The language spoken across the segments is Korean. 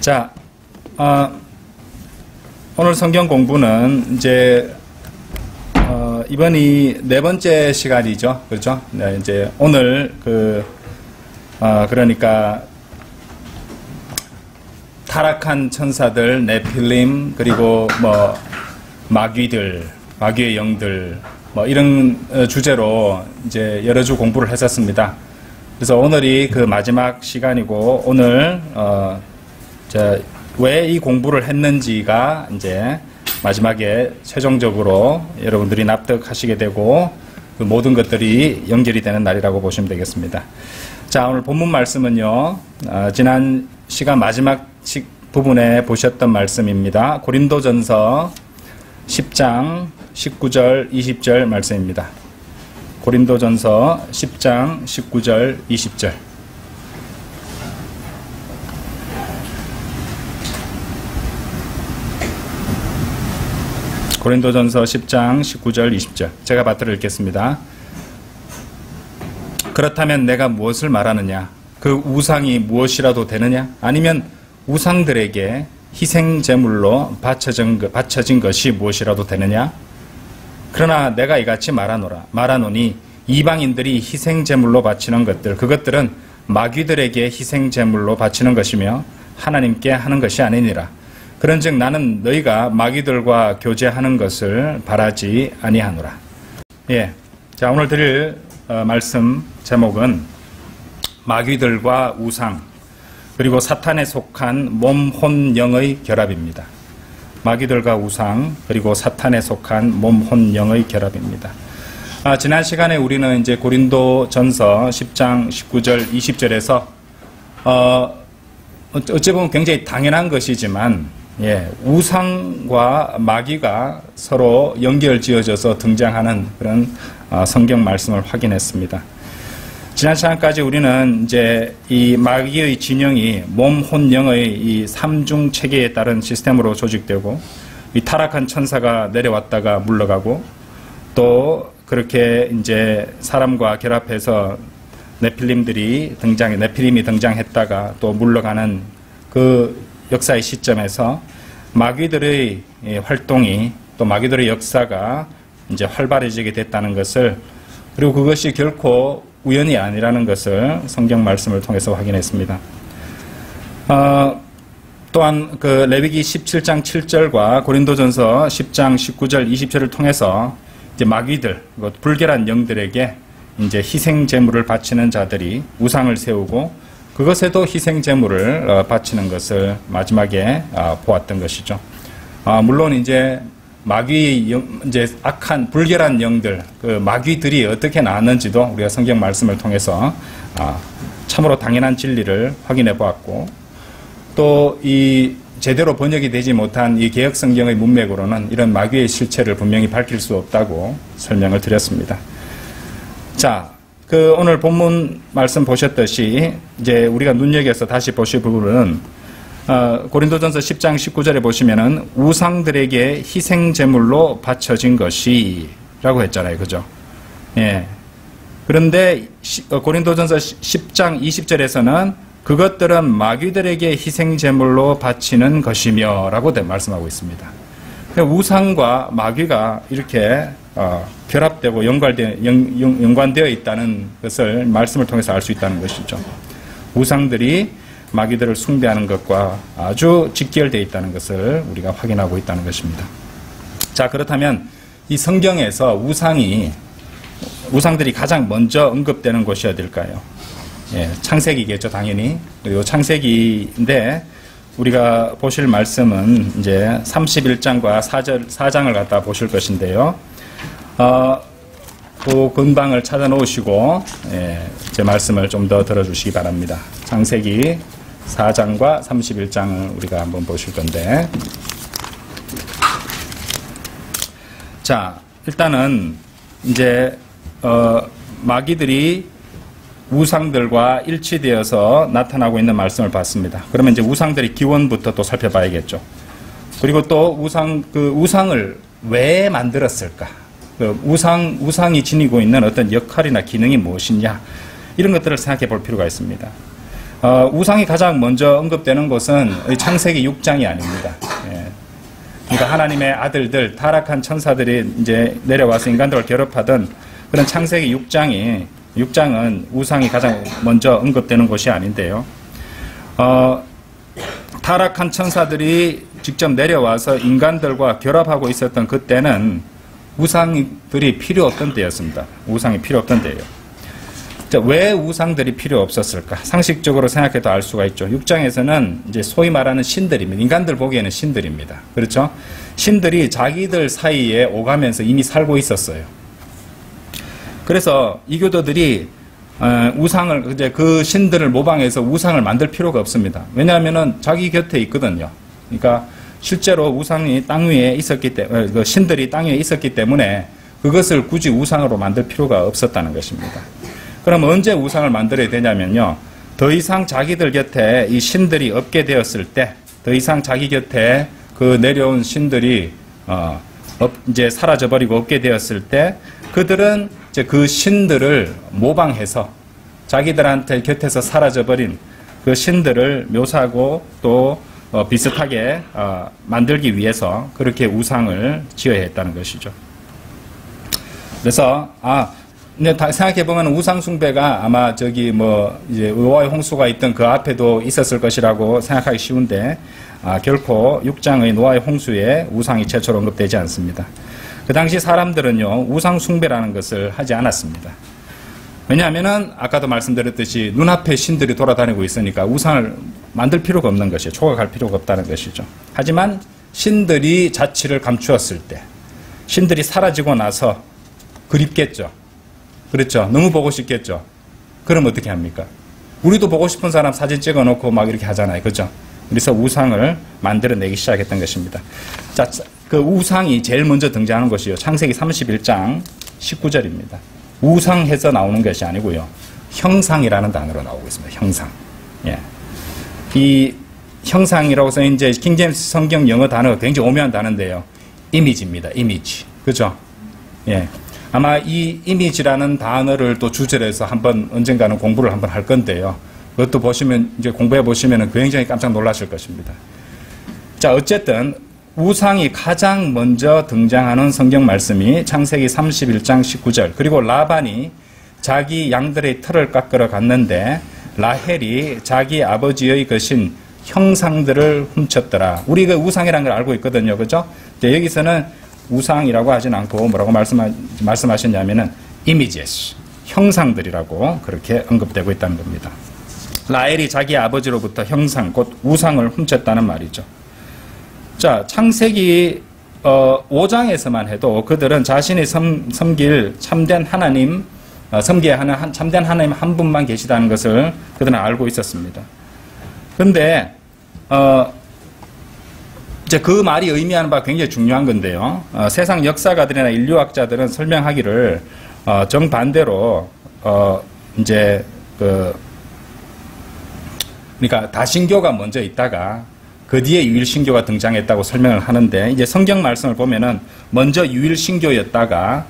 자, 오늘 성경 공부는 이제 이번이 네 번째 시간이죠, 그렇죠? 네, 이제 오늘 그러니까 타락한 천사들, 네필림, 그리고 뭐 마귀들, 마귀의 영들, 뭐 이런 주제로 이제 여러 주 공부를 했었습니다. 그래서 오늘이 그 마지막 시간이고, 오늘 왜 이 공부를 했는지가 이제 마지막에 최종적으로 여러분들이 납득하시게 되고 그 모든 것들이 연결이 되는 날이라고 보시면 되겠습니다. 자, 오늘 본문 말씀은요, 지난 시간 마지막 부분에 보셨던 말씀입니다. 고린도전서 10장 19절 20절 말씀입니다. 고린도전서 10장 19절 20절. 고린도전서 10장 19절 20절. 제가 받들어 읽겠습니다. 그렇다면 내가 무엇을 말하느냐? 그 우상이 무엇이라도 되느냐? 아니면 우상들에게 희생 제물로 바쳐진 것이 무엇이라도 되느냐? 그러나 내가 이같이 말하노니 이방인들이 희생 제물로 바치는 것들, 그것들은 마귀들에게 희생 제물로 바치는 것이며 하나님께 하는 것이 아니니라. 그런즉 나는 너희가 마귀들과 교제하는 것을 바라지 아니하노라. 예, 자, 오늘 드릴 말씀 제목은 마귀들과 우상, 그리고 사탄에 속한 몸, 혼, 영의 결합입니다. 마귀들과 우상, 그리고 사탄에 속한 몸, 혼, 영의 결합입니다. 지난 시간에 우리는 이제 고린도전서 10장 19절 20절에서 어찌 보면 굉장히 당연한 것이지만, 예, 우상과 마귀가 서로 연결지어져서 등장하는 그런 성경 말씀을 확인했습니다. 지난 시간까지 우리는 이제 이 마귀의 진영이 몸, 혼, 영의 이 삼중 체계에 따른 시스템으로 조직되고, 이 타락한 천사가 내려왔다가 물러가고, 또 그렇게 이제 사람과 결합해서 네필림이 등장했다가 또 물러가는 그 역사의 시점에서 마귀들의 활동이, 또 마귀들의 역사가 이제 활발해지게 됐다는 것을, 그리고 그것이 결코 우연이 아니라는 것을 성경 말씀을 통해서 확인했습니다. 또한 그 레위기 17장 7절과 고린도전서 10장 19절 20절을 통해서 이제 마귀들, 불결한 영들에게 이제 희생 제물을 바치는 자들이 우상을 세우고, 그것에도 희생 제물을 바치는 것을 마지막에 보았던 것이죠. 물론 이제 이제 악한 불결한 영들, 그 마귀들이 어떻게 나왔는지도 우리가 성경 말씀을 통해서 참으로 당연한 진리를 확인해 보았고, 또 이 제대로 번역이 되지 못한 이 개역 성경의 문맥으로는 이런 마귀의 실체를 분명히 밝힐 수 없다고 설명을 드렸습니다. 자, 오늘 본문 말씀 보셨듯이 이제 우리가 눈여겨서 다시 보실 부분은 고린도전서 10장 19절에 보시면은 우상들에게 희생 제물로 바쳐진 것이 라고 했잖아요. 그죠? 예. 그런데 고린도전서 10장 20절에서는 그것들은 마귀들에게 희생 제물로 바치는 것이며 라고 말씀하고 있습니다. 우상과 마귀가 이렇게 결합되고 연관되어 있다는 것을 말씀을 통해서 알 수 있다는 것이죠. 우상들이 마귀들을 숭배하는 것과 아주 직결되어 있다는 것을 우리가 확인하고 있다는 것입니다. 자, 그렇다면 이 성경에서 우상들이 가장 먼저 언급되는 곳이 어딜까요? 예, 창세기겠죠, 당연히. 그리고 창세기인데 우리가 보실 말씀은 이제 31장과 4장을 갖다 보실 것인데요. 그 근방을 찾아 놓으시고, 예, 제 말씀을 좀 더 들어주시기 바랍니다. 창세기 4장과 31장을 우리가 한번 보실 건데, 자, 일단은 이제 마귀들이 우상들과 일치되어서 나타나고 있는 말씀을 봤습니다. 그러면 이제 우상들의 기원부터 또 살펴봐야겠죠. 그리고 또 우상을 왜 만들었을까? 우상이 지니고 있는 어떤 역할이나 기능이 무엇이냐? 이런 것들을 생각해 볼 필요가 있습니다. 우상이 가장 먼저 언급되는 곳은 창세기 6장이 아닙니다. 예. 그러니까 하나님의 아들들, 타락한 천사들이 이제 내려와서 인간들을 괴롭하던 그런 창세기 6장은 우상이 가장 먼저 언급되는 곳이 아닌데요. 타락한 천사들이 직접 내려와서 인간들과 결합하고 있었던 그때는 우상들이 필요 없던 때였습니다. 우상이 필요 없던 때예요. 자, 왜 우상들이 필요 없었을까? 상식적으로 생각해도 알 수가 있죠. 6장에서는 이제 소위 말하는 신들입니다. 인간들 보기에는 신들입니다. 그렇죠? 신들이 자기들 사이에 오가면서 이미 살고 있었어요. 그래서 이교도들이 우상을 이제 그 신들을 모방해서 우상을 만들 필요가 없습니다. 왜냐하면은 자기 곁에 있거든요. 그러니까 실제로 우상이 땅 위에 있었기 때문에 그 신들이 땅 위에 있었기 때문에 그것을 굳이 우상으로 만들 필요가 없었다는 것입니다. 그럼 언제 우상을 만들어야 되냐면요. 더 이상 자기들 곁에 이 신들이 없게 되었을 때, 더 이상 자기 곁에 그 내려온 신들이 이제 사라져버리고 없게 되었을 때, 그들은 이제 그 신들을 모방해서 자기들한테 곁에서 사라져버린 그 신들을 묘사하고 또 비슷하게 만들기 위해서 그렇게 우상을 지어야 했다는 것이죠. 그래서 근데 생각해보면 우상숭배가 아마 저기 이제 노아의 홍수가 있던 그 앞에도 있었을 것이라고 생각하기 쉬운데, 결코 6장의 노아의 홍수에 우상이 최초로 언급되지 않습니다. 그 당시 사람들은요, 우상숭배라는 것을 하지 않았습니다. 왜냐하면은, 아까도 말씀드렸듯이 눈앞에 신들이 돌아다니고 있으니까 우상을 만들 필요가 없는 것이에요. 초각할 필요가 없다는 것이죠. 하지만 신들이 자취를 감추었을 때, 신들이 사라지고 나서 그립겠죠. 그렇죠. 너무 보고 싶겠죠. 그럼 어떻게 합니까? 우리도 보고 싶은 사람 사진 찍어 놓고 막 이렇게 하잖아요. 그렇죠? 그래서 우상을 만들어내기 시작했던 것입니다. 자, 그 우상이 제일 먼저 등장하는 것이요. 창세기 31장 19절입니다. 우상해서 나오는 것이 아니고요. 형상이라는 단어로 나오고 있습니다. 형상. 예. 이 형상이라고 해서 이제 킹제임스 성경 영어 단어가 굉장히 오묘한 단어인데요. 이미지입니다. 이미지. 그죠? 예. 아마 이 이미지라는 단어를 또 주제로 해서 언젠가는 공부를 한번 할 건데요. 그것도 보시면, 이제 공부해 보시면 굉장히 깜짝 놀라실 것입니다. 자, 어쨌든, 우상이 가장 먼저 등장하는 성경 말씀이 창세기 31장 19절. 그리고 라반이 자기 양들의 털을 깎으러 갔는데, 라헬이 자기 아버지의 것인 형상들을 훔쳤더라. 우리가 우상이라는 걸 알고 있거든요. 그죠? 근데 여기서는 우상이라고 하진 않고 뭐라고 말씀하셨냐면은 images, 형상들이라고 그렇게 언급되고 있다는 겁니다. 라헬이 자기 아버지로부터 형상, 곧 우상을 훔쳤다는 말이죠. 자, 창세기 5장에서만 해도 그들은 자신이 섬길 참된 하나님, 섬겨야 하는 참된 하나님 한 분만 계시다는 것을 그들은 알고 있었습니다. 그런데 이제 그 말이 의미하는 바가 굉장히 중요한 건데요. 세상 역사가들이나 인류학자들은 설명하기를 정반대로 이제 그러니까 다신교가 먼저 있다가 그 뒤에 유일신교가 등장했다고 설명을 하는데, 이제 성경 말씀을 보면은 먼저 유일신교였다가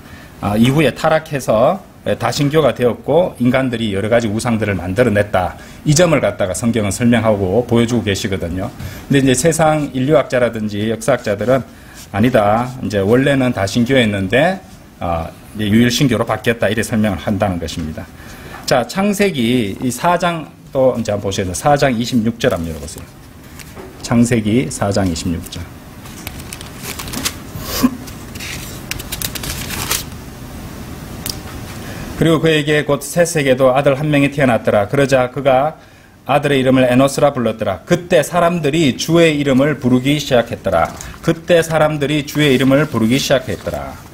이후에 타락해서 다신교가 되었고 인간들이 여러 가지 우상들을 만들어냈다. 이 점을 갖다가 성경은 설명하고 보여주고 계시거든요. 근데 이제 세상 인류학자라든지 역사학자들은 아니다. 이제 원래는 다신교였는데 이제 유일신교로 바뀌었다. 이렇게 설명을 한다는 것입니다. 자, 창세기 이 4장 또 이제 한번 보셔야 돼요. 4장 26절 한번 열어보세요. 창세기 4장 26절. 그리고 그에게 곧 셋에게도 아들 한 명이 태어났더라. 그러자 그가 아들의 이름을 에노스라 불렀더라. 그때 사람들이 주의 이름을 부르기 시작했더라. 그때 사람들이 주의 이름을 부르기 시작했더라.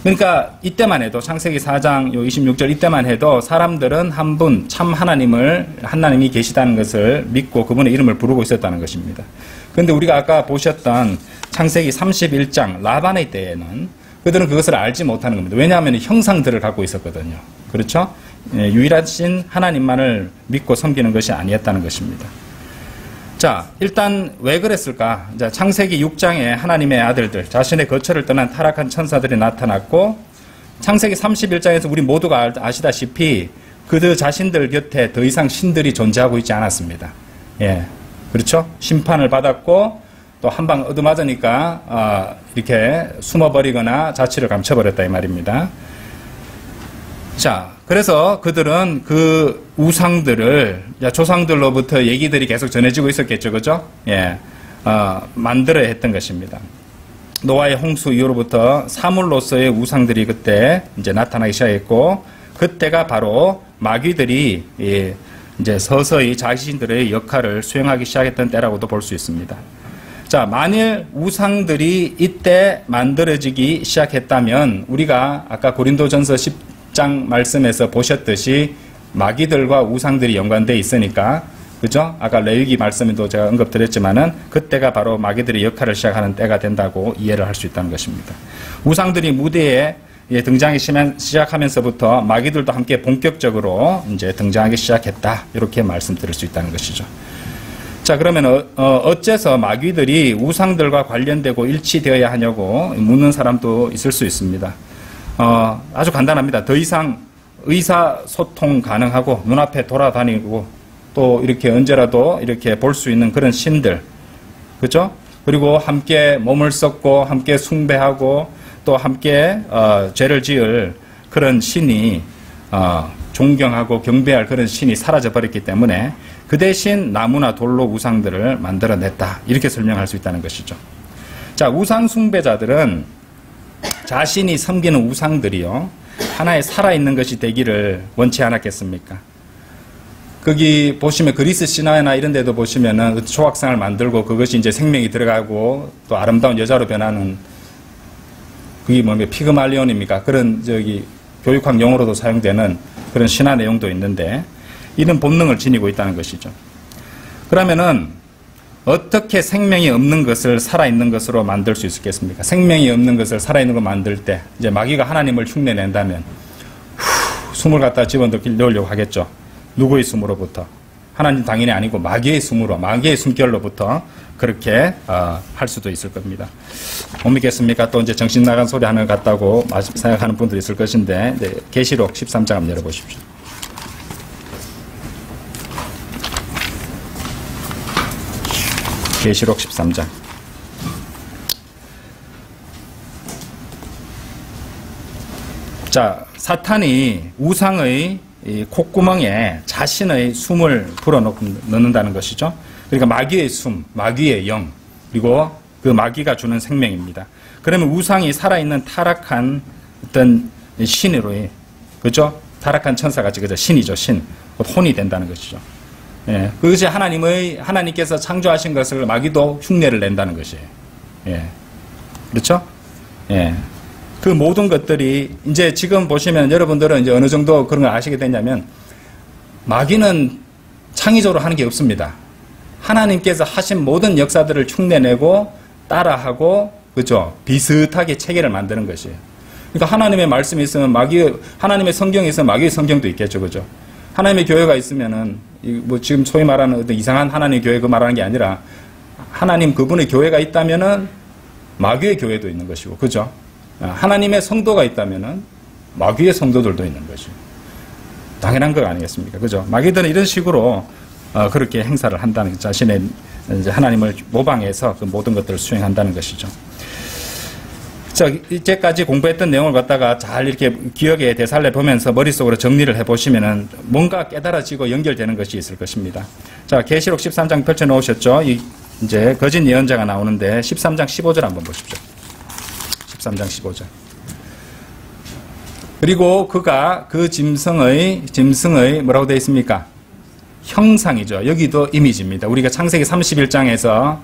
그러니까 이때만 해도 창세기 4장 26절 이때만 해도 사람들은 한 분 참 하나님이 계시다는 것을 믿고 그분의 이름을 부르고 있었다는 것입니다. 그런데 우리가 아까 보셨던 창세기 31장 라반의 때에는 그들은 그것을 알지 못하는 겁니다. 왜냐하면 형상들을 갖고 있었거든요. 그렇죠? 유일하신 하나님만을 믿고 섬기는 것이 아니었다는 것입니다. 자, 일단 왜 그랬을까? 자, 창세기 6장에 하나님의 아들들, 자신의 거처를 떠난 타락한 천사들이 나타났고, 창세기 31장에서 우리 모두가 아시다시피 그들 자신들 곁에 더 이상 신들이 존재하고 있지 않았습니다. 예, 그렇죠? 심판을 받았고 또 한 방 얻어맞으니까 이렇게 숨어버리거나 자취를 감춰버렸다 이 말입니다. 자, 그래서 그들은 그 우상들을 조상들로부터 얘기들이 계속 전해지고 있었겠죠, 그죠? 예, 만들어야 했던 것입니다. 노아의 홍수 이후로부터 사물로서의 우상들이 그때 이제 나타나기 시작했고, 그때가 바로 마귀들이 이제 서서히 자신들의 역할을 수행하기 시작했던 때라고도 볼 수 있습니다. 자, 만일 우상들이 이때 만들어지기 시작했다면 우리가 아까 고린도전서 10장 말씀에서 보셨듯이 마귀들과 우상들이 연관되어 있으니까, 그죠? 아까 레위기 말씀에도 제가 언급드렸지만은 그때가 바로 마귀들의 역할을 시작하는 때가 된다고 이해를 할 수 있다는 것입니다. 우상들이 무대에 등장하기 시작하면서부터 마귀들도 함께 본격적으로 이제 등장하기 시작했다. 이렇게 말씀드릴 수 있다는 것이죠. 자, 그러면 어째서 마귀들이 우상들과 관련되고 일치되어야 하냐고 묻는 사람도 있을 수 있습니다. 아주 간단합니다. 더 이상 의사소통 가능하고 눈앞에 돌아다니고 또 이렇게 언제라도 이렇게 볼 수 있는 그런 신들, 그죠? 그리고 함께 몸을 썩고 함께 숭배하고 또 함께 죄를 지을 그런 신이 존경하고 경배할 그런 신이 사라져버렸기 때문에 그 대신 나무나 돌로 우상들을 만들어냈다. 이렇게 설명할 수 있다는 것이죠. 자, 우상 숭배자들은 자신이 섬기는 우상들이요, 하나의 살아있는 것이 되기를 원치 않았겠습니까? 거기 보시면 그리스 신화나 이런 데도 보시면은 조각상을 만들고 그것이 이제 생명이 들어가고 또 아름다운 여자로 변하는, 그게 뭡니까? 피그말리온입니까? 그런 교육학 용어로도 사용되는 그런 신화 내용도 있는데, 이런 본능을 지니고 있다는 것이죠. 그러면은 어떻게 생명이 없는 것을 살아있는 것으로 만들 수 있겠습니까? 생명이 없는 것을 살아있는 것으로 만들 때 이제 마귀가 하나님을 흉내낸다면 숨을 갖다 집어넣으려고 하겠죠. 누구의 숨으로부터? 하나님 당연히 아니고 마귀의 숨으로, 마귀의 숨결로부터 그렇게 할 수도 있을 겁니다. 못 믿겠습니까? 또 이제 정신 나간 소리 하는 것 같다고 생각하는 분들이 있을 것인데, 네, 계시록 13장 한번 열어보십시오. 계시록 13장. 자, 사탄이 우상의 이 콧구멍에 자신의 숨을 불어넣는다는 것이죠. 그러니까 마귀의 숨, 마귀의 영, 그리고 그 마귀가 주는 생명입니다. 그러면 우상이 살아있는 타락한 어떤 신으로, 그죠? 타락한 천사같이, 그죠? 신이죠, 신. 혼이 된다는 것이죠. 예, 그것이 하나님께서 창조하신 것을 마귀도 흉내를 낸다는 것이에요. 예. 그렇죠? 예. 그 모든 것들이 이제 지금 보시면 여러분들은 이제 어느 정도 그런 걸 아시게 되냐면, 마귀는 창의적으로 하는 게 없습니다. 하나님께서 하신 모든 역사들을 흉내내고 따라하고, 그죠? 비슷하게 체계를 만드는 것이에요. 그러니까 하나님의 말씀이 있으면 하나님의 성경이 있으면 마귀의 성경도 있겠죠, 그죠? 하나님의 교회가 있으면은, 뭐 지금 소위 말하는 어떤 이상한 하나님의 교회 그 말하는 게 아니라, 하나님 그분의 교회가 있다면은 마귀의 교회도 있는 것이고, 그죠? 하나님의 성도가 있다면은 마귀의 성도들도 있는 것이고, 당연한 거 아니겠습니까? 그죠? 마귀들은 이런 식으로 그렇게 행사를 한다는, 자신의 이제 하나님을 모방해서 그 모든 것들을 수행한다는 것이죠. 자, 이제까지 공부했던 내용을 갖다가 잘 이렇게 기억에 되살려 보면서 머릿속으로 정리를 해보시면은 뭔가 깨달아지고 연결되는 것이 있을 것입니다. 자, 계시록 13장 펼쳐 놓으셨죠? 이제 거짓 예언자가 나오는데 13장 15절 한번 보십시오. 13장 15절. 그리고 그가 그 짐승의 뭐라고 되어 있습니까? 형상이죠. 여기도 이미지입니다. 우리가 창세기 31장에서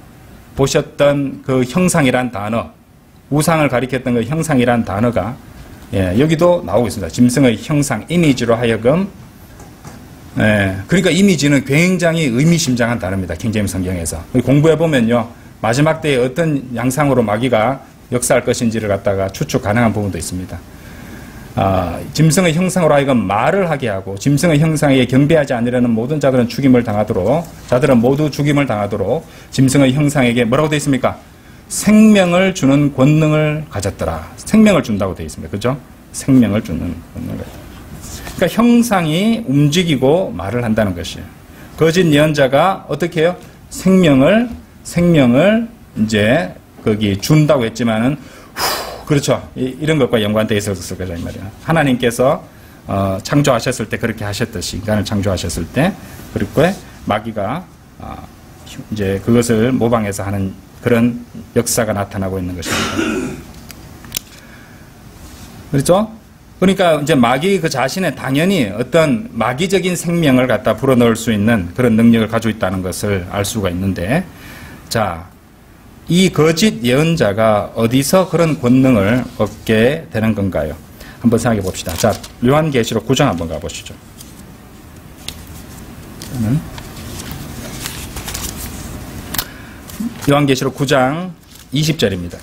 보셨던 그 형상이란 단어, 우상을 가리켰던 그 형상이란 단어가, 예, 여기도 나오고 있습니다. 짐승의 형상, 이미지로 하여금, 예, 그러니까 이미지는 굉장히 의미심장한 단어입니다. 킹제임스 성경에서. 공부해보면요, 마지막 때에 어떤 양상으로 마귀가 역사할 것인지를 갖다가 추측 가능한 부분도 있습니다. 짐승의 형상으로 하여금 말을 하게 하고, 짐승의 형상에 경배하지 않으려는 모든 자들은 모두 죽임을 당하도록 짐승의 형상에게 뭐라고 되어 있습니까? 생명을 주는 권능을 가졌더라. 생명을 준다고 되어 있습니다. 그죠? 생명을 주는 권능을 가졌다. 그러니까 형상이 움직이고 말을 한다는 것이에요. 거짓 예언자가 어떻게 해요? 생명을 이제 거기 준다고 했지만은 그렇죠. 이런 것과 연관되어 있었을 거죠, 이 말이야. 하나님께서 창조하셨을 때 그렇게 하셨듯이 인간을 창조하셨을 때 그리고 마귀가 이제 그것을 모방해서 하는 그런 역사가 나타나고 있는 것입니다. 그렇죠? 그러니까 이제 마귀 그 자신의 당연히 어떤 마귀적인 생명을 갖다 불어넣을 수 있는 그런 능력을 가지고 있다는 것을 알 수가 있는데, 자, 이 거짓 예언자가 어디서 그런 권능을 얻게 되는 건가요? 한번 생각해 봅시다. 자, 요한계시록 9장 한번 가보시죠. 요한계시록 9장 20절입니다.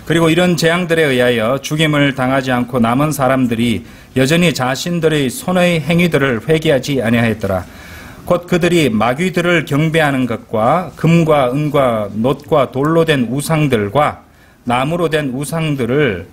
그리고 이런 재앙들에 의하여 죽임을 당하지 않고 남은 사람들이 여전히 자신들의 손의 행위들을 회개하지 아니하였더라. 곧 그들이 마귀들을 경배하는 것과 금과 은과 놋과 돌로 된 우상들과 나무로 된 우상들을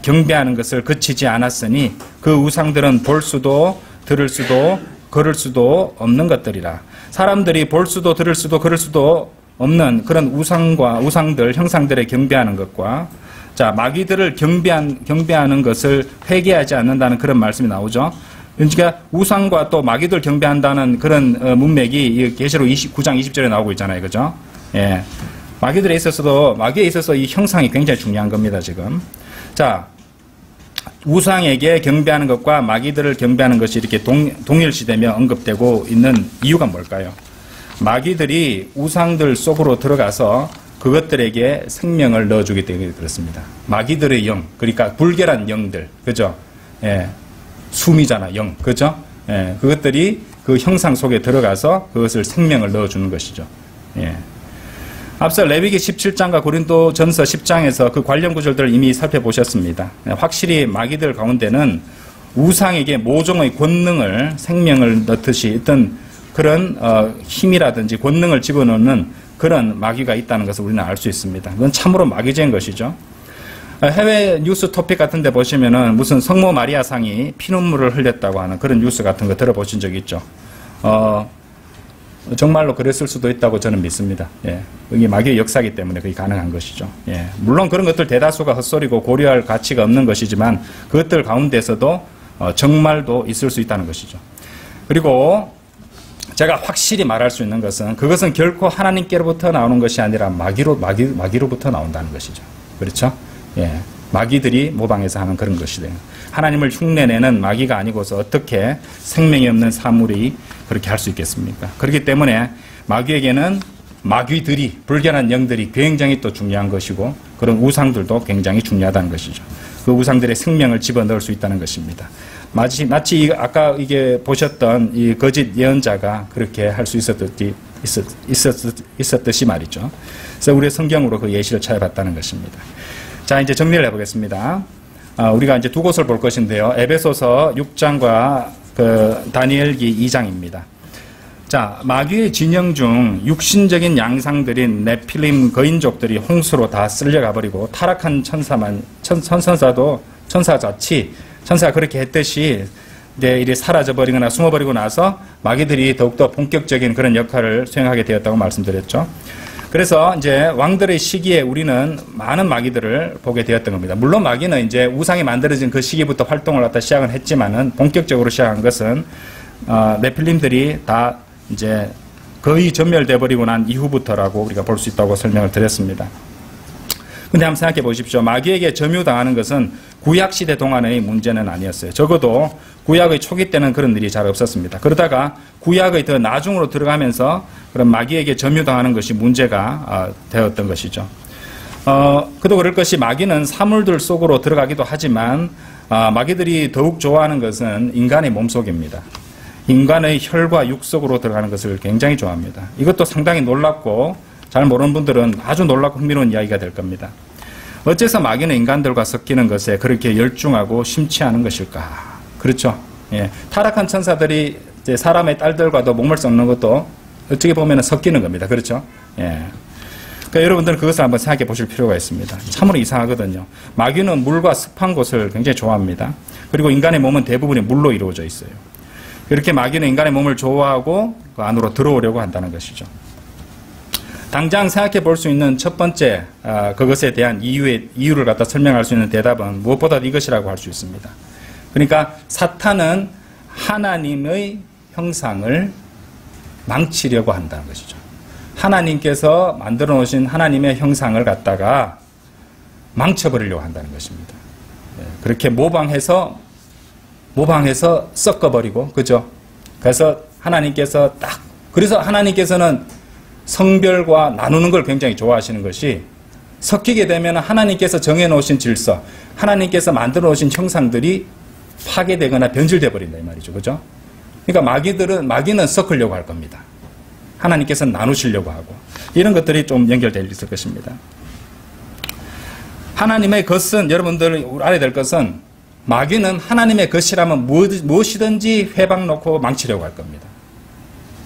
경배하는 것을 그치지 않았으니 그 우상들은 볼 수도 들을 수도 걸을 수도 없는 것들이라. 사람들이 볼 수도 들을 수도 걸을 수도 없는 그런 우상들, 형상들에 경배하는 것과, 자, 마귀들을 경배하는 것을 회개하지 않는다는 그런 말씀이 나오죠. 그러니까 우상과 또 마귀들 경배한다는 그런 문맥이 계시록 9장 20절에 나오고 있잖아요. 그죠? 예. 마귀에 있어서 이 형상이 굉장히 중요한 겁니다, 지금. 자, 우상에게 경배하는 것과 마귀들을 경배하는 것이 이렇게 동일시되며 언급되고 있는 이유가 뭘까요? 마귀들이 우상들 속으로 들어가서 그것들에게 생명을 넣어주기 때문에 그렇습니다. 마귀들의 영, 그러니까 불결한 영들, 그죠? 예, 숨이잖아, 영, 그죠? 예, 그것들이 그 형상 속에 들어가서 그것을 생명을 넣어주는 것이죠. 예. 앞서 레위기 17장과 고린도전서 10장에서 그 관련 구절들을 이미 살펴보셨습니다. 확실히 마귀들 가운데는 우상에게 모종의 권능을, 생명을 넣듯이 어떤 그런 힘이라든지 권능을 집어넣는 그런 마귀가 있다는 것을 우리는 알 수 있습니다. 그건 참으로 마귀적인 것이죠. 해외 뉴스 토픽 같은 데 보시면은 무슨 성모 마리아상이 피눈물을 흘렸다고 하는 그런 뉴스 같은 거 들어보신 적 있죠. 정말로 그랬을 수도 있다고 저는 믿습니다. 예. 이게 마귀의 역사이기 때문에 그게 가능한 것이죠. 예. 물론 그런 것들 대다수가 헛소리고 고려할 가치가 없는 것이지만 그것들 가운데서도 정말도 있을 수 있다는 것이죠. 그리고 제가 확실히 말할 수 있는 것은 그것은 결코 하나님께로부터 나오는 것이 아니라 마귀로부터 나온다는 것이죠. 그렇죠? 예. 마귀들이 모방해서 하는 그런 것이래요. 하나님을 흉내내는 마귀가 아니고서 어떻게 생명이 없는 사물이 그렇게 할 수 있겠습니까? 그렇기 때문에 마귀에게는 마귀들이, 불결한 영들이 굉장히 또 중요한 것이고 그런 우상들도 굉장히 중요하다는 것이죠. 그 우상들의 생명을 집어넣을 수 있다는 것입니다. 마치 아까 이게 보셨던 이 거짓 예언자가 그렇게 할 수 있었듯이 말이죠. 그래서 우리의 성경으로 그 예시를 찾아봤다는 것입니다. 자, 이제 정리를 해보겠습니다. 우리가 이제 두 곳을 볼 것인데요. 에베소서 6장과 그 다니엘기 2장입니다. 자, 마귀의 진영 중 육신적인 양상들인 네필림 거인족들이 홍수로 다 쓸려가 버리고 타락한 천사가 그렇게 했듯이 이제 이리 사라져버리거나 숨어버리고 나서 마귀들이 더욱더 본격적인 그런 역할을 수행하게 되었다고 말씀드렸죠. 그래서 이제 왕들의 시기에 우리는 많은 마귀들을 보게 되었던 겁니다. 물론 마귀는 이제 우상이 만들어진 그 시기부터 활동을 갖다 시작은 했지만은 본격적으로 시작한 것은 네필림들이 다 이제 거의 전멸돼 버리고 난 이후부터라고 우리가 볼 수 있다고 설명을 드렸습니다. 근데 한번 생각해 보십시오. 마귀에게 점유당하는 것은 구약시대 동안의 문제는 아니었어요. 적어도 구약의 초기 때는 그런 일이 잘 없었습니다. 그러다가 구약의 더 나중으로 들어가면서 그런 마귀에게 점유당하는 것이 문제가 되었던 것이죠. 그도 그럴 것이 마귀는 사물들 속으로 들어가기도 하지만 마귀들이 더욱 좋아하는 것은 인간의 몸속입니다. 인간의 혈과 육 속으로 들어가는 것을 굉장히 좋아합니다. 이것도 상당히 놀랍고 잘 모르는 분들은 아주 놀랍고 흥미로운 이야기가 될 겁니다. 어째서 마귀는 인간들과 섞이는 것에 그렇게 열중하고 심취하는 것일까? 그렇죠. 예. 타락한 천사들이 이제 사람의 딸들과도 몸을 썩는 것도 어떻게 보면 섞이는 겁니다. 그렇죠. 예. 그러니까 여러분들은 그것을 한번 생각해 보실 필요가 있습니다. 참으로 이상하거든요. 마귀는 물과 습한 곳을 굉장히 좋아합니다. 그리고 인간의 몸은 대부분이 물로 이루어져 있어요. 이렇게 마귀는 인간의 몸을 좋아하고 그 안으로 들어오려고 한다는 것이죠. 당장 생각해 볼 수 있는 첫 번째 그것에 대한 이유를 갖다 설명할 수 있는 대답은 무엇보다 이것이라고 할 수 있습니다. 그러니까 사탄은 하나님의 형상을 망치려고 한다는 것이죠. 하나님께서 만들어 놓으신 하나님의 형상을 갖다가 망쳐버리려고 한다는 것입니다. 그렇게 모방해서 섞어버리고, 그죠? 그래서 그래서 하나님께서는 성별과 나누는 걸 굉장히 좋아하시는 것이, 섞이게 되면 하나님께서 정해놓으신 질서, 하나님께서 만들어 놓으신 형상들이 파괴되거나 변질되어 버린다 이 말이죠. 그죠? 그러니까 마귀는 섞으려고 할 겁니다. 하나님께서는 나누시려고 하고, 이런 것들이 좀 연결되어 있을 것입니다. 하나님의 것은, 여러분들 알아야 될 것은, 마귀는 하나님의 것이라면 무엇이든지 회방 놓고 망치려고 할 겁니다.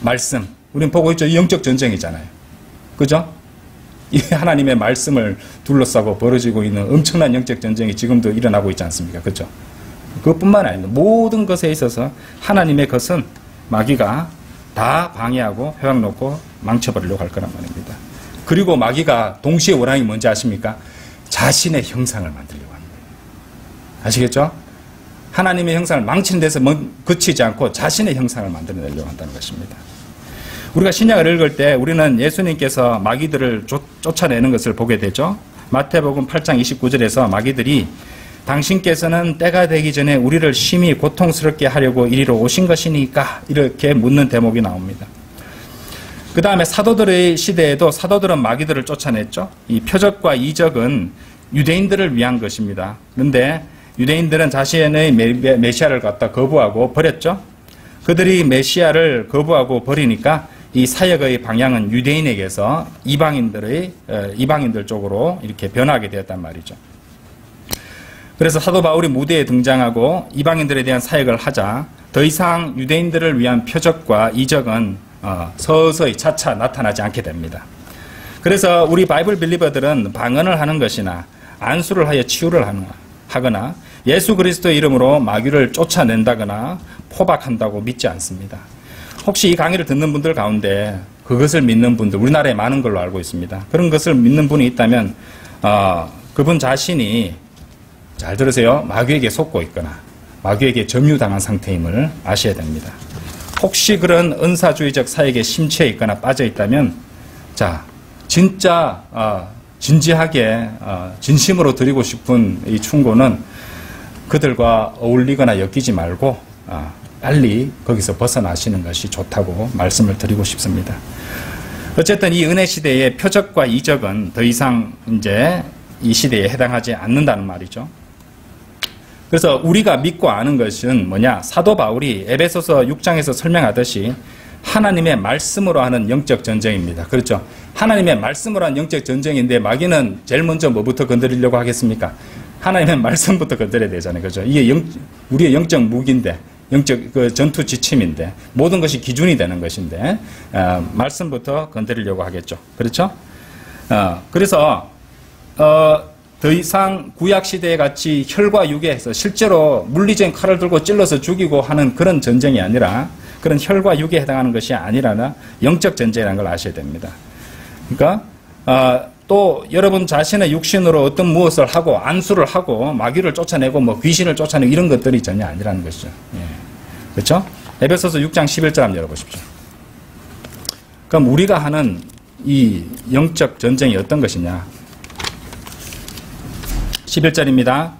말씀, 우리는 보고 있죠. 영적 전쟁이잖아요. 그죠? 이 하나님의 말씀을 둘러싸고 벌어지고 있는 엄청난 영적 전쟁이 지금도 일어나고 있지 않습니까? 그죠? 그것뿐만 아니라 모든 것에 있어서 하나님의 것은 마귀가 다 방해하고 회방 놓고 망쳐버리려고 할 거란 말입니다. 그리고 마귀가 동시에 원하는 게 뭔지 아십니까? 자신의 형상을 만들려고 하는 거예요. 아시겠죠? 하나님의 형상을 망치는 데서 그치지 않고 자신의 형상을 만들어내려고 한다는 것입니다. 우리가 신약을 읽을 때 우리는 예수님께서 마귀들을 쫓아내는 것을 보게 되죠. 마태복음 8장 29절에서 마귀들이 당신께서는 때가 되기 전에 우리를 심히 고통스럽게 하려고 이리로 오신 것이니까, 이렇게 묻는 대목이 나옵니다. 그 다음에 사도들의 시대에도 사도들은 마귀들을 쫓아냈죠. 이 표적과 이적은 유대인들을 위한 것입니다. 그런데 유대인들은 자신의 메시아를 갖다 거부하고 버렸죠. 그들이 메시아를 거부하고 버리니까 이 사역의 방향은 유대인에게서 이방인들 쪽으로 이렇게 변하게 되었단 말이죠. 그래서 사도 바울이 무대에 등장하고 이방인들에 대한 사역을 하자 더 이상 유대인들을 위한 표적과 이적은 서서히 차차 나타나지 않게 됩니다. 그래서 우리 바이블 빌리버들은 방언을 하는 것이나 안수를 하여 치유를 하거나 예수 그리스도의 이름으로 마귀를 쫓아낸다거나 포박한다고 믿지 않습니다. 혹시 이 강의를 듣는 분들 가운데 그것을 믿는 분들, 우리나라에 많은 걸로 알고 있습니다. 그런 것을 믿는 분이 있다면 그분 자신이, 잘 들으세요, 마귀에게 속고 있거나 마귀에게 점유당한 상태임을 아셔야 됩니다. 혹시 그런 은사주의적 사역에 심취해 있거나 빠져 있다면, 자, 진짜 진지하게 진심으로 드리고 싶은 이 충고는 그들과 어울리거나 엮이지 말고 빨리 거기서 벗어나시는 것이 좋다고 말씀을 드리고 싶습니다. 어쨌든 이 은혜 시대의 표적과 이적은 더 이상 이제 이 시대에 해당하지 않는다는 말이죠. 그래서 우리가 믿고 아는 것은 뭐냐? 사도 바울이 에베소서 6장에서 설명하듯이 하나님의 말씀으로 하는 영적 전쟁입니다. 그렇죠? 하나님의 말씀으로 하는 영적 전쟁인데 마귀는 제일 먼저 뭐부터 건드리려고 하겠습니까? 하나님의 말씀부터 건드려야 되잖아요. 그렇죠? 이게 우리의 영적 무기인데, 영적 전투 지침인데, 모든 것이 기준이 되는 것인데, 말씀부터 건드리려고 하겠죠. 그렇죠? 그래서 더 이상 구약시대에 같이 혈과 육에서 실제로 물리적인 칼을 들고 찔러서 죽이고 하는 그런 전쟁이 아니라, 그런 혈과 육에 해당하는 것이 아니라 영적 전쟁이라는 걸 아셔야 됩니다. 그러니까 또 여러분 자신의 육신으로 어떤 무엇을 하고 안수를 하고 마귀를 쫓아내고 뭐 귀신을 쫓아내고 이런 것들이 전혀 아니라는 것이죠. 예. 그렇죠? 에베소서 6장 11절 한번 열어보십시오. 그럼 우리가 하는 이 영적 전쟁이 어떤 것이냐? 11절입니다.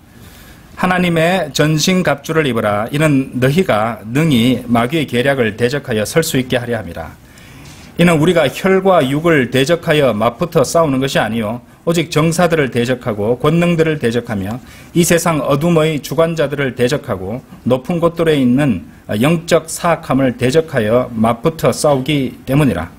하나님의 전신갑주를 입으라. 이는 너희가 능히 마귀의 계략을 대적하여 설 수 있게 하려 함이라. 이는 우리가 혈과 육을 대적하여 맞붙어 싸우는 것이 아니요 오직 정사들을 대적하고 권능들을 대적하며 이 세상 어둠의 주관자들을 대적하고 높은 곳들에 있는 영적 사악함을 대적하여 맞붙어 싸우기 때문이라.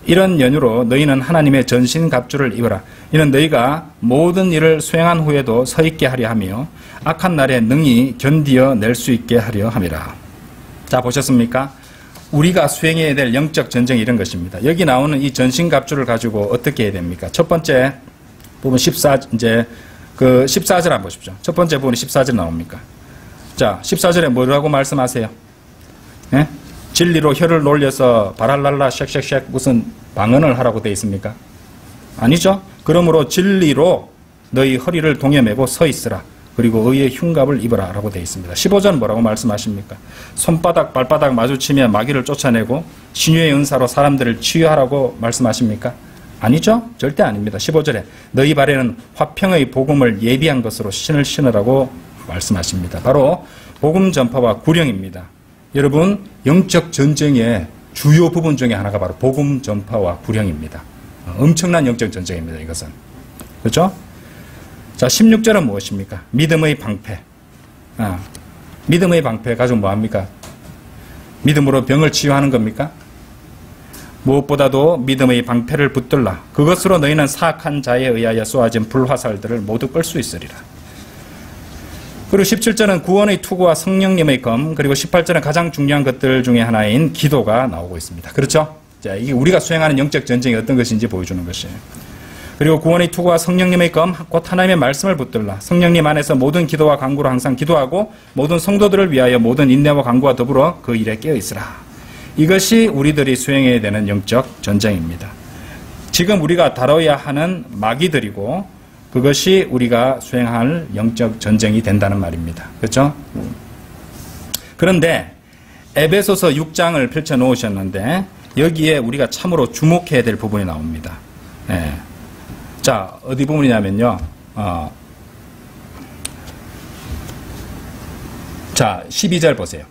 이런 연유로 너희는 하나님의 전신갑주를 입으라. 이는 너희가 모든 일을 수행한 후에도 서 있게 하려 하며 악한 날에 능히 견디어 낼 수 있게 하려 함이라. 자, 보셨습니까? 우리가 수행해야 될 영적 전쟁이 이런 것입니다. 여기 나오는 이 전신갑주를 가지고 어떻게 해야 됩니까? 첫 번째 부분 14절 한번 보십시오. 첫 번째 부분이 14절 나옵니까? 자, 14절에 뭐라고 말씀하세요? 예? 진리로 혀를 놀려서 바랄랄라 쉑쉑쉑 무슨 방언을 하라고 되어 있습니까? 아니죠. 그러므로 진리로 너희 허리를 동여매고 서 있으라. 그리고 의의 흉갑을 입어라 라고 되어 있습니다. 15절은 뭐라고 말씀하십니까? 손바닥 발바닥 마주치며 마귀를 쫓아내고 신유의 은사로 사람들을 치유하라고 말씀하십니까? 아니죠. 절대 아닙니다. 15절에 너희 발에는 화평의 복음을 예비한 것으로 신을 신으라고 말씀하십니다. 바로 복음 전파와 구령입니다. 여러분, 영적 전쟁의 주요 부분 중에 하나가 바로 복음 전파와 구령입니다. 엄청난 영적 전쟁입니다. 이것은. 그렇죠? 자, 16절은 무엇입니까? 믿음의 방패. 믿음의 방패 가지고 뭐합니까? 믿음으로 병을 치유하는 겁니까? 무엇보다도 믿음의 방패를 붙들라. 그것으로 너희는 사악한 자에 의하여 쏘아진 불화살들을 모두 끌 수 있으리라. 그리고 17절은 구원의 투구와 성령님의 검, 그리고 18절은 가장 중요한 것들 중에 하나인 기도가 나오고 있습니다. 그렇죠? 자, 이게 우리가 수행하는 영적 전쟁이 어떤 것인지 보여주는 것이에요. 그리고 구원의 투구와 성령님의 검, 곧 하나님의 말씀을 붙들라. 성령님 안에서 모든 기도와 간구로 항상 기도하고 모든 성도들을 위하여 모든 인내와 간구와 더불어 그 일에 깨어 있으라. 이것이 우리들이 수행해야 되는 영적 전쟁입니다. 지금 우리가 다뤄야 하는 마귀들이고 그것이 우리가 수행할 영적 전쟁이 된다는 말입니다. 그렇죠? 그런데 에베소서 6장을 펼쳐 놓으셨는데 여기에 우리가 참으로 주목해야 될 부분이 나옵니다. 네. 자, 어디 부분이냐면요. 자, 12절 보세요.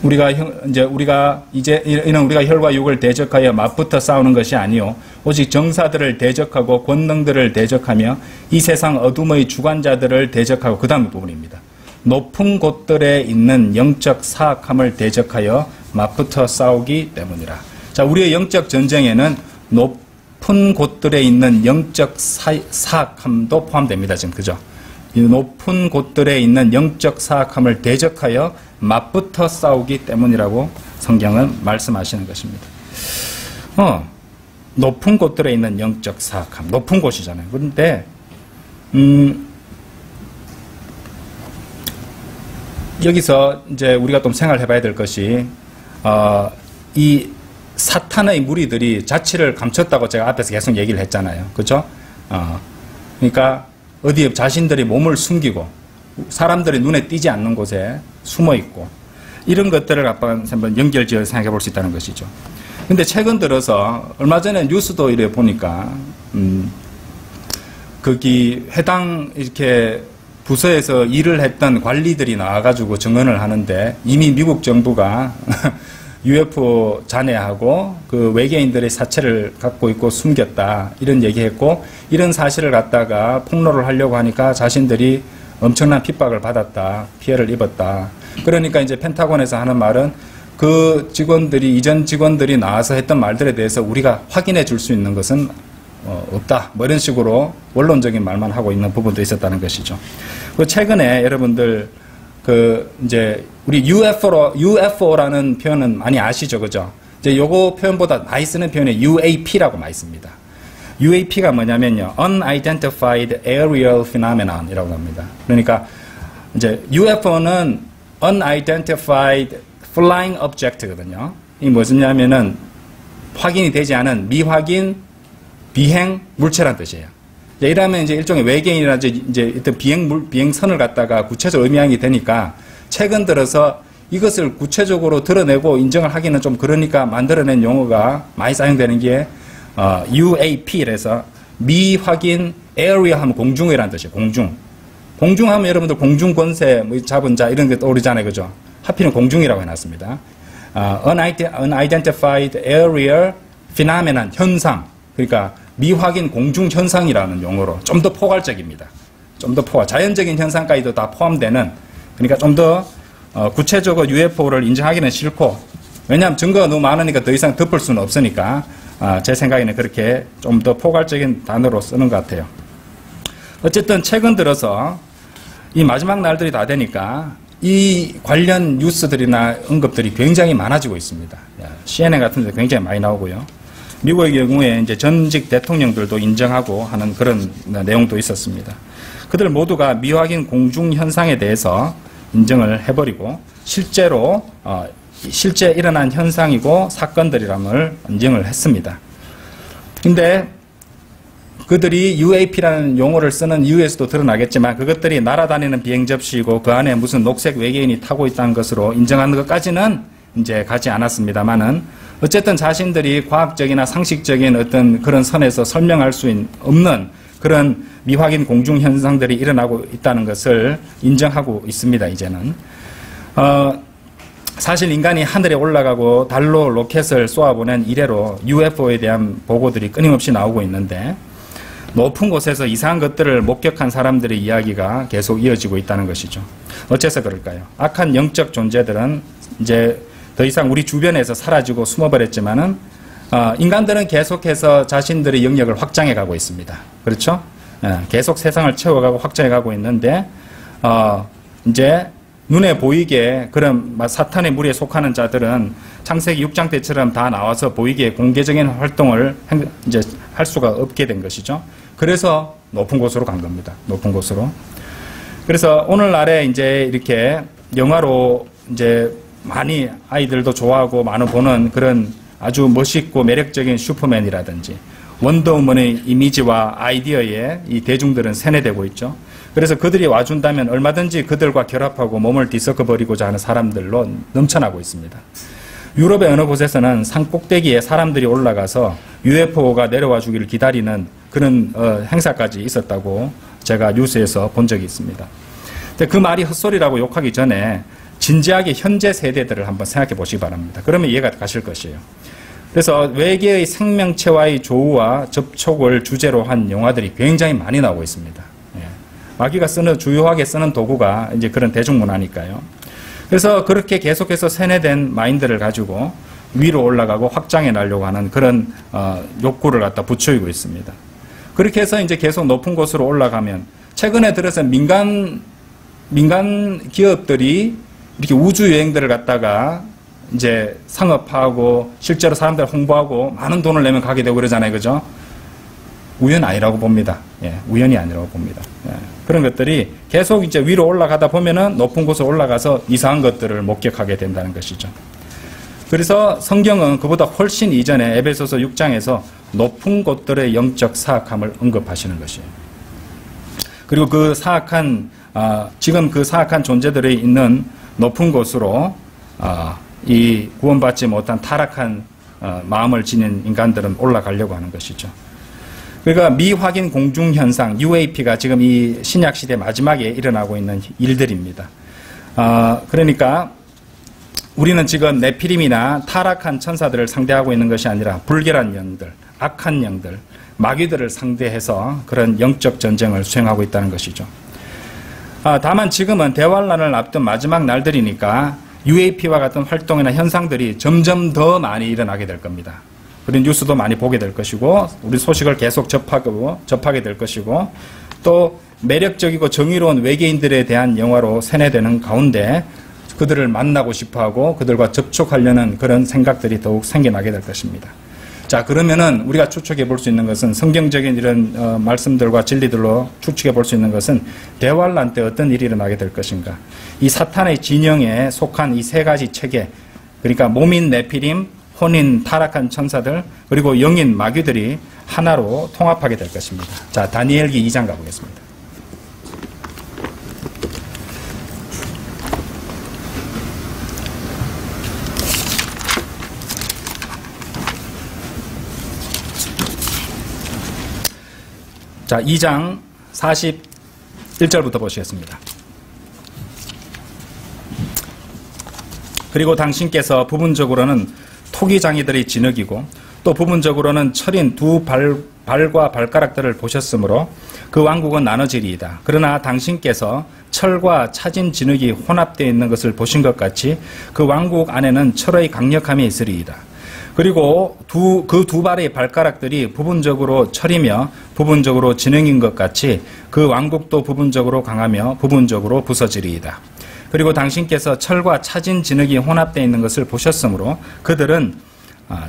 우리가 이는 우리가 혈과 육을 대적하여 맞붙어 싸우는 것이 아니요 오직 정사들을 대적하고 권능들을 대적하며 이 세상 어둠의 주관자들을 대적하고 그 다음 부분입니다. 높은 곳들에 있는 영적 사악함을 대적하여 맞붙어 싸우기 때문이라. 자, 우리의 영적 전쟁에는 높은 곳들에 있는 영적 사악함도 포함됩니다. 지금 그죠? 이 높은 곳들에 있는 영적 사악함을 대적하여 맞붙어 싸우기 때문이라고 성경은 말씀하시는 것입니다. 높은 곳들에 있는 영적 사악함, 높은 곳이잖아요. 그런데 여기서 이제 우리가 좀 생각해 봐야 될 것이 이 사탄의 무리들이 자취를 감췄다고 제가 앞에서 계속 얘기를 했잖아요. 그렇죠? 그러니까 어디에 자신들이 몸을 숨기고 사람들이 눈에 띄지 않는 곳에 숨어 있고 이런 것들을 한번 연결지어 생각해 볼 수 있다는 것이죠. 근데 최근 들어서 얼마 전에 뉴스도 이래 보니까 거기 해당 이렇게 부서에서 일을 했던 관리들이 나와가지고 증언을 하는데 이미 미국 정부가 UFO 잔해하고 그 외계인들의 사체를 갖고 있고 숨겼다 이런 얘기했고 이런 사실을 갖다가 폭로를 하려고 하니까 자신들이 엄청난 핍박을 받았다, 피해를 입었다. 그러니까 이제 펜타곤에서 하는 말은 그 직원들이 이전 직원들이 나와서 했던 말들에 대해서 우리가 확인해 줄 수 있는 것은 없다. 뭐 이런 식으로 원론적인 말만 하고 있는 부분도 있었다는 것이죠. 그 최근에 여러분들 이제 우리 UFO라는 표현은 많이 아시죠, 그죠? 이제 요거 표현보다 많이 쓰는 표현이 UAP라고 많이 씁니다. UAP가 뭐냐면요, Unidentified Aerial Phenomenon이라고 합니다. 그러니까 이제 UFO는 Unidentified Flying Object거든요. 이 무엇이냐면은 확인이 되지 않은 미확인 비행 물체란 뜻이에요. 이러면 이제 일종의 외계인이라든지 이제 어떤 비행선을 갖다가 구체적으로 의미하게 되니까 최근 들어서 이것을 구체적으로 드러내고 인정을 하기는 좀 그러니까 만들어낸 용어가 많이 사용되는 게 UAP라서 미확인 에어리어 하면 공중이라는 뜻이에요. 공중 하면 여러분들 공중권세 뭐 잡은 자 이런 게 떠오르잖아요. 그죠? 하필은 공중이라고 해놨습니다. Unidentified Aerial Phenomenon 현상, 그러니까 미확인 공중 현상이라는 용어로 좀 더 포괄적입니다. 좀 더 자연적인 현상까지도 다 포함되는, 그러니까 좀 더 구체적으로 UFO를 인정하기는 싫고, 왜냐하면 증거가 너무 많으니까 더 이상 덮을 수는 없으니까 제 생각에는 그렇게 좀 더 포괄적인 단어로 쓰는 것 같아요. 어쨌든 최근 들어서 이 마지막 날들이 다 되니까 이 관련 뉴스들이나 언급들이 굉장히 많아지고 있습니다. CNN 같은 데 굉장히 많이 나오고요. 미국의 경우에 이제 전직 대통령들도 인정하고 하는 그런 내용도 있었습니다. 그들 모두가 미확인 공중 현상에 대해서 인정을 해버리고 실제로 실제 일어난 현상이고 사건들이라는 인정을 했습니다. 근데 그들이 UAP라는 용어를 쓰는 이유에서도 드러나겠지만 그것들이 날아다니는 비행 접시이고 그 안에 무슨 녹색 외계인이 타고 있다는 것으로 인정하는 것까지는 이제 가지 않았습니다만은 어쨌든 자신들이 과학적이나 상식적인 어떤 그런 선에서 설명할 수 없는 그런 미확인 공중 현상들이 일어나고 있다는 것을 인정하고 있습니다. 이제는 사실 인간이 하늘에 올라가고 달로 로켓을 쏘아보낸 이래로 UFO에 대한 보고들이 끊임없이 나오고 있는데 높은 곳에서 이상한 것들을 목격한 사람들의 이야기가 계속 이어지고 있다는 것이죠. 어째서 그럴까요? 악한 영적 존재들은 이제 더 이상 우리 주변에서 사라지고 숨어버렸지만은 인간들은 계속해서 자신들의 영역을 확장해 가고 있습니다. 그렇죠? 계속 세상을 채워가고 확장해 가고 있는데 이제 눈에 보이게 그런 사탄의 무리에 속하는 자들은 창세기 6장 때처럼 다 나와서 보이게 공개적인 활동을 이제 할 수가 없게 된 것이죠. 그래서 높은 곳으로 간 겁니다. 높은 곳으로. 그래서 오늘날에 이제 이렇게 영화로 이제 많이 아이들도 좋아하고 많이 보는 그런 아주 멋있고 매력적인 슈퍼맨이라든지 원더우먼의 이미지와 아이디어에 이 대중들은 세뇌되고 있죠. 그래서 그들이 와준다면 얼마든지 그들과 결합하고 몸을 뒤섞어버리고자 하는 사람들로 넘쳐나고 있습니다. 유럽의 어느 곳에서는 산 꼭대기에 사람들이 올라가서 UFO가 내려와 주기를 기다리는 그런 행사까지 있었다고 제가 뉴스에서 본 적이 있습니다. 근데 그 말이 헛소리라고 욕하기 전에 진지하게 현재 세대들을 한번 생각해 보시기 바랍니다. 그러면 이해가 가실 것이에요. 그래서 외계의 생명체와의 조우와 접촉을 주제로 한 영화들이 굉장히 많이 나오고 있습니다. 마귀가 주요하게 쓰는 도구가 이제 그런 대중문화니까요. 그래서 그렇게 계속해서 세뇌된 마인드를 가지고 위로 올라가고 확장해 나려고 하는 그런 욕구를 갖다 부추기고 있습니다. 그렇게 해서 이제 계속 높은 곳으로 올라가면 최근에 들어서 민간 기업들이 이렇게 우주 여행들을 갖다가 이제 상업화하고 실제로 사람들 홍보하고 많은 돈을 내면 가게 되고 그러잖아요. 그죠? 우연 아니라고 봅니다. 우연이 아니라고 봅니다. 그런 것들이 계속 이제 위로 올라가다 보면은 높은 곳에 올라가서 이상한 것들을 목격하게 된다는 것이죠. 그래서 성경은 그보다 훨씬 이전에 에베소서 6장에서 높은 곳들의 영적 사악함을 언급하시는 것이에요. 그리고 그 사악한 지금 그 사악한 존재들이 있는 높은 곳으로 이 구원받지 못한 타락한 마음을 지닌 인간들은 올라가려고 하는 것이죠. 그러니까 미확인 공중현상 UAP가 지금 이 신약시대 마지막에 일어나고 있는 일들입니다. 그러니까 우리는 지금 네피림이나 타락한 천사들을 상대하고 있는 것이 아니라 불결한 영들, 악한 영들, 마귀들을 상대해서 그런 영적 전쟁을 수행하고 있다는 것이죠. 다만 지금은 대환란을 앞둔 마지막 날들이니까 UAP와 같은 활동이나 현상들이 점점 더 많이 일어나게 될 겁니다. 그런 뉴스도 많이 보게 될 것이고 우리 소식을 계속 접하게 될 것이고 또 매력적이고 정의로운 외계인들에 대한 영화로 세뇌되는 가운데 그들을 만나고 싶어하고 그들과 접촉하려는 그런 생각들이 더욱 생겨나게 될 것입니다. 자, 그러면은 우리가 추측해 볼 수 있는 것은 성경적인 이런 말씀들과 진리들로 추측해 볼 수 있는 것은 대환란 때 어떤 일이 일어나게 될 것인가. 이 사탄의 진영에 속한 이 세 가지 체계, 그러니까 몸인 네피림, 혼인 타락한 천사들, 그리고 영인 마귀들이 하나로 통합하게 될 것입니다. 자, 다니엘기 2장 가보겠습니다. 자, 2장 41절부터 보시겠습니다. 그리고 당신께서 부분적으로는 토기장이들의 진흙이고 또 부분적으로는 철인 두 발과 발가락들을 보셨으므로 그 왕국은 나눠지리이다. 그러나 당신께서 철과 차진 진흙이 혼합되어 있는 것을 보신 것 같이 그 왕국 안에는 철의 강력함이 있으리이다. 그리고 그 두 발의 발가락들이 부분적으로 철이며 부분적으로 진흙인 것 같이 그 왕국도 부분적으로 강하며 부분적으로 부서지리이다. 그리고 당신께서 철과 차진 진흙이 혼합되어 있는 것을 보셨으므로 그들은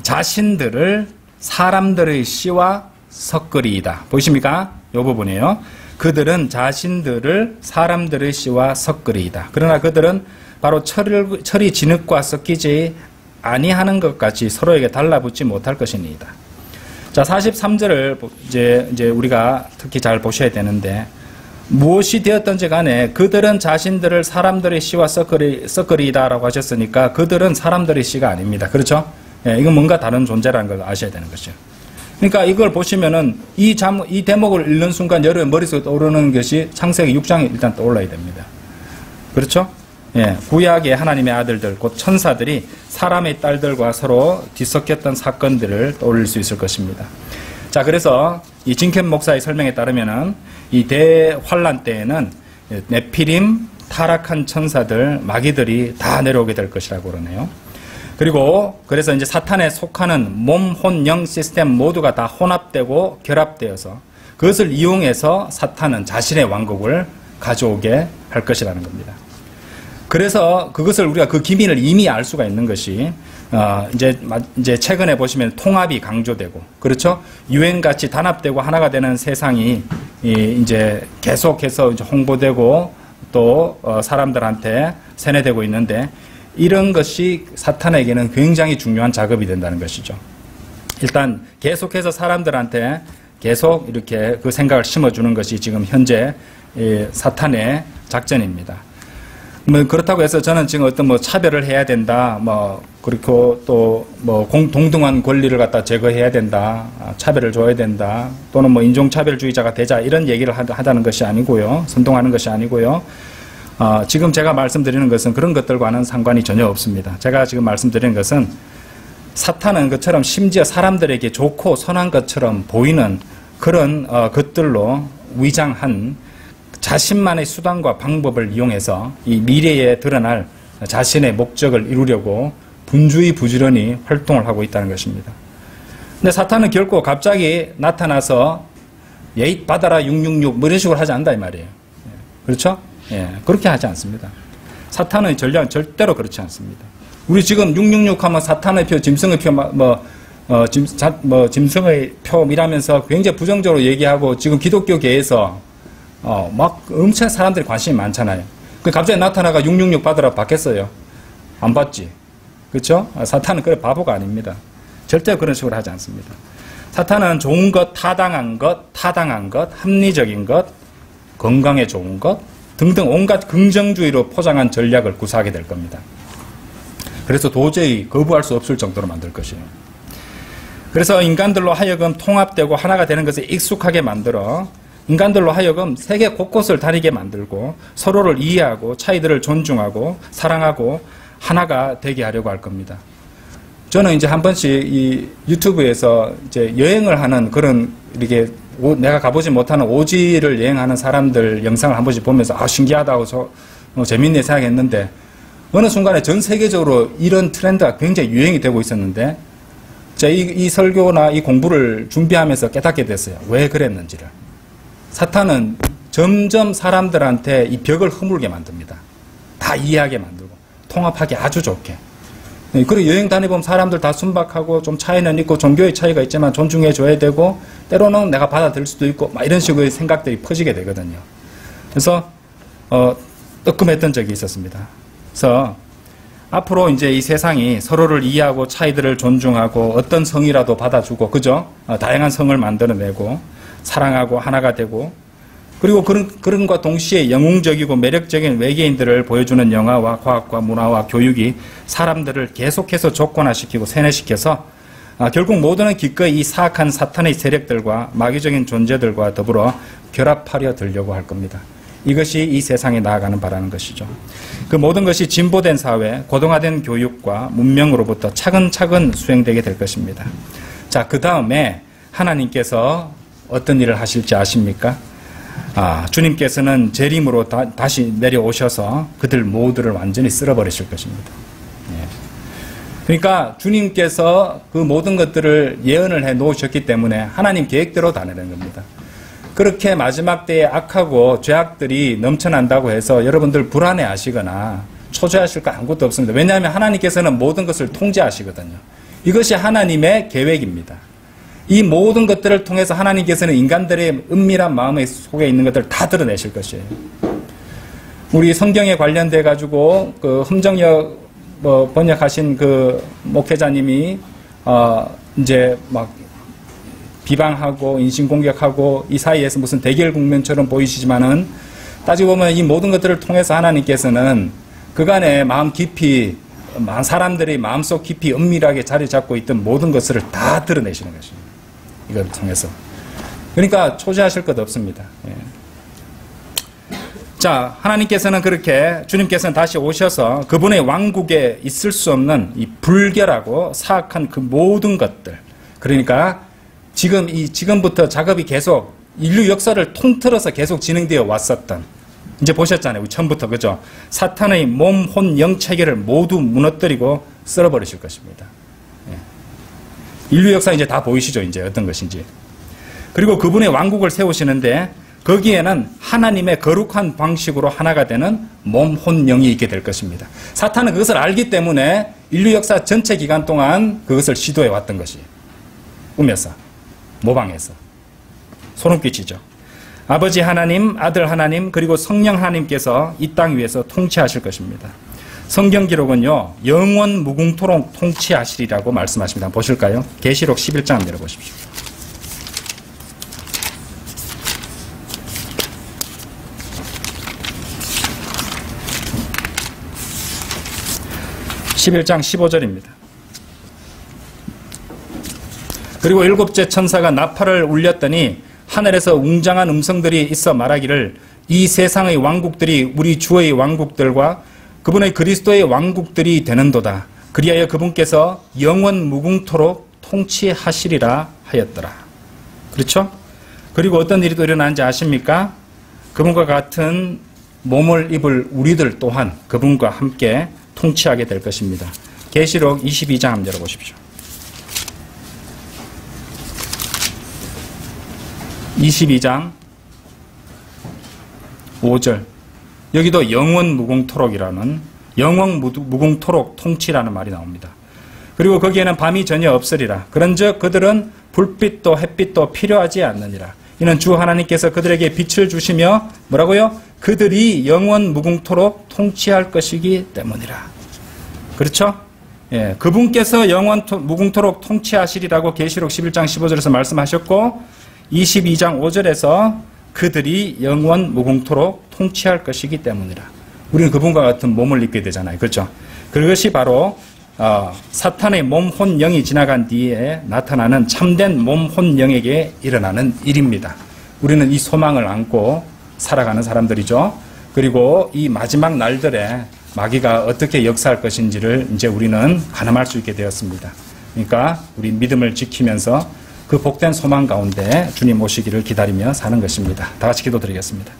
자신들을 사람들의 씨와 섞으리이다. 보이십니까? 이 부분이에요. 그들은 자신들을 사람들의 씨와 섞으리이다. 그러나 그들은 바로 철이 진흙과 섞이지 아니하는 것 같이 서로에게 달라붙지 못할 것이니이다. 자, 43절을 이제 우리가 특히 잘 보셔야 되는데, 무엇이 되었든지 간에 그들은 자신들을 사람들의 씨와 섞으리이다라고 하셨으니까 그들은 사람들의 씨가 아닙니다. 그렇죠? 예, 이건 뭔가 다른 존재라는 걸 아셔야 되는 것이죠. 그러니까 이걸 보시면은 이 대목을 읽는 순간 여러분 머릿속에 떠오르는 것이 창세기 6장이 일단 떠올라야 됩니다. 그렇죠? 예, 구약의 하나님의 아들들, 곧 천사들이 사람의 딸들과 서로 뒤섞였던 사건들을 떠올릴 수 있을 것입니다. 자, 그래서 이 진켄 목사의 설명에 따르면은 이 대환란 때에는 네피림, 타락한 천사들, 마귀들이 다 내려오게 될 것이라고 그러네요. 그리고 그래서 이제 사탄에 속하는 몸, 혼, 영 시스템 모두가 다 혼합되고 결합되어서 그것을 이용해서 사탄은 자신의 왕국을 가져오게 할 것이라는 겁니다. 그래서 그것을 우리가 그 기민을 이미 알 수가 있는 것이 이제 최근에 보시면 통합이 강조되고, 그렇죠? 유엔같이 단합되고 하나가 되는 세상이 이제 계속해서 이제 홍보되고 또 사람들한테 세뇌되고 있는데, 이런 것이 사탄에게는 굉장히 중요한 작업이 된다는 것이죠. 일단 계속해서 사람들한테 계속 이렇게 그 생각을 심어주는 것이 지금 현재 사탄의 작전입니다. 뭐 그렇다고 해서 저는 지금 어떤 뭐 차별을 해야 된다, 그리고 또 동등한 권리를 갖다 제거해야 된다, 차별을 줘야 된다, 또는 뭐 인종차별주의자가 되자, 이런 얘기를 하자는 것이 아니고요, 선동하는 것이 아니고요. 지금 제가 말씀드리는 것은 그런 것들과는 상관이 전혀 없습니다. 제가 지금 말씀드리는 것은 사탄은 그처럼 심지어 사람들에게 좋고 선한 것처럼 보이는 그런 것들로 위장한 자신만의 수단과 방법을 이용해서 이 미래에 드러날 자신의 목적을 이루려고 분주히 부지런히 활동을 하고 있다는 것입니다. 근데 사탄은 결코 갑자기 나타나서 예입 받아라 666 뭐 이런 식으로 하지 않는다 이 말이에요. 그렇죠? 예, 그렇게 하지 않습니다. 사탄의 전략은 절대로 그렇지 않습니다. 우리 지금 666 하면 사탄의 표, 짐승의 표, 짐승의 표이라면서 굉장히 부정적으로 얘기하고 지금 기독교계에서 막 엄청 사람들이 관심이 많잖아요. 갑자기 나타나가 666 받으라 받겠어요? 안 받지. 그렇죠? 사탄은 그래 바보가 아닙니다. 절대 그런 식으로 하지 않습니다. 사탄은 좋은 것, 타당한 것, 합리적인 것, 건강에 좋은 것 등등 온갖 긍정주의로 포장한 전략을 구사하게 될 겁니다. 그래서 도저히 거부할 수 없을 정도로 만들 것이에요. 그래서 인간들로 하여금 통합되고 하나가 되는 것을 익숙하게 만들어 인간들로 하여금 세계 곳곳을 다니게 만들고 서로를 이해하고 차이들을 존중하고 사랑하고 하나가 되게 하려고 할 겁니다. 저는 이제 한 번씩 이 유튜브에서 이제 여행을 하는 그런 이렇게 내가 가보지 못하는 오지를 여행하는 사람들 영상을 한 번씩 보면서 신기하다고 재밌네 생각했는데 어느 순간에 전 세계적으로 이런 트렌드가 굉장히 유행이 되고 있었는데 제가 이 설교나 이 공부를 준비하면서 깨닫게 됐어요. 왜 그랬는지를. 사탄은 점점 사람들한테 이 벽을 허물게 만듭니다. 다 이해하게 만들고 통합하기 아주 좋게. 그리고 여행 다니보면 사람들 다 순박하고 좀 차이는 있고 종교의 차이가 있지만 존중해 줘야 되고 때로는 내가 받아들일 수도 있고 막 이런 식의 생각들이 퍼지게 되거든요. 그래서 뜨끔했던 적이 있었습니다. 그래서 앞으로 이제 이 세상이 서로를 이해하고 차이들을 존중하고 어떤 성이라도 받아주고 그죠? 다양한 성을 만들어내고 사랑하고 하나가 되고 그리고 그런 것과 동시에 영웅적이고 매력적인 외계인들을 보여주는 영화와 과학과 문화와 교육이 사람들을 계속해서 조건화시키고 세뇌시켜서 결국 모두는 기꺼이 이 사악한 사탄의 세력들과 마귀적인 존재들과 더불어 결합하려 들려고 할 겁니다. 이것이 이 세상에 나아가는 바라는 것이죠. 그 모든 것이 진보된 사회, 고등화된 교육과 문명으로부터 차근차근 수행되게 될 것입니다. 자, 그 다음에 하나님께서 어떤 일을 하실지 아십니까? 주님께서는 재림으로 다시 내려오셔서 그들 모두를 완전히 쓸어버리실 것입니다. 예. 그러니까 주님께서 그 모든 것들을 예언을 해 놓으셨기 때문에 하나님 계획대로 다 내는 겁니다. 그렇게 마지막 때에 악하고 죄악들이 넘쳐난다고 해서 여러분들 불안해하시거나 초조하실 거 아무것도 없습니다. 왜냐하면 하나님께서는 모든 것을 통제하시거든요. 이것이 하나님의 계획입니다. 이 모든 것들을 통해서 하나님께서는 인간들의 은밀한 마음 속에 있는 것들을 다 드러내실 것이에요. 우리 성경에 관련돼 가지고 그 흠정역 번역하신 그 목회자님이 이제 막 비방하고 인신공격하고 이 사이에서 무슨 대결 국면처럼 보이시지만은 따지고 보면 이 모든 것들을 통해서 하나님께서는 그간의 마음 깊이 사람들이 마음속 깊이 은밀하게 자리 잡고 있던 모든 것을 다 드러내시는 것입니다. 이걸 통해서. 그러니까 초조하실 것 없습니다. 예. 자, 하나님께서는 그렇게 주님께서는 다시 오셔서 그분의 왕국에 있을 수 없는 이 불결하고 사악한 그 모든 것들, 그러니까 지금부터 작업이 계속 인류 역사를 통틀어서 계속 진행되어 왔었던, 이제 보셨잖아요. 우리 처음부터, 그죠? 사탄의 몸, 혼, 영 체계를 모두 무너뜨리고 쓸어버리실 것입니다. 예. 인류 역사 이제 다 보이시죠? 이제 어떤 것인지. 그리고 그분의 왕국을 세우시는데 거기에는 하나님의 거룩한 방식으로 하나가 되는 몸, 혼, 영이 있게 될 것입니다. 사탄은 그것을 알기 때문에 인류 역사 전체 기간 동안 그것을 시도해 왔던 것이 꿈에서, 모방해서 소름 끼치죠. 아버지 하나님, 아들 하나님, 그리고 성령 하나님께서 이 땅 위에서 통치하실 것입니다. 성경 기록은요, 영원 무궁토록 통치하시리라고 말씀하십니다. 보실까요? 계시록 11장 열어보십시오. (11장) 15절입니다. 그리고 일곱째 천사가 나팔을 울렸더니 하늘에서 웅장한 음성들이 있어 말하기를 이 세상의 왕국들이 우리 주의 왕국들과 그분의 그리스도의 왕국들이 되는도다. 그리하여 그분께서 영원 무궁토록 통치하시리라 하였더라. 그렇죠? 그리고 어떤 일이 또 일어나는지 아십니까? 그분과 같은 몸을 입을 우리들 또한 그분과 함께 통치하게 될 것입니다. 계시록 22장 한번 열어보십시오. 22장 5절. 여기도 영원 무궁토록이라는, 영원 무궁토록 통치라는 말이 나옵니다. 그리고 거기에는 밤이 전혀 없으리라. 그런즉 그들은 불빛도 햇빛도 필요하지 않느니라. 이는 주 하나님께서 그들에게 빛을 주시며 뭐라고요? 그들이 영원 무궁토록 통치할 것이기 때문이라. 그렇죠? 예, 그분께서 영원 무궁토록 통치하시리라고 계시록 11장 15절에서 말씀하셨고 22장 5절에서 그들이 영원 무궁토록 통치할 것이기 때문이라. 우리는 그분과 같은 몸을 입게 되잖아요. 그렇죠? 그것이 바로 사탄의 몸, 혼, 영이 지나간 뒤에 나타나는 참된 몸, 혼, 영에게 일어나는 일입니다. 우리는 이 소망을 안고 살아가는 사람들이죠. 그리고 이 마지막 날들에 마귀가 어떻게 역사할 것인지를 이제 우리는 가늠할 수 있게 되었습니다. 그러니까 우리 믿음을 지키면서 그 복된 소망 가운데 주님 오시기를 기다리며 사는 것입니다. 다 같이 기도드리겠습니다.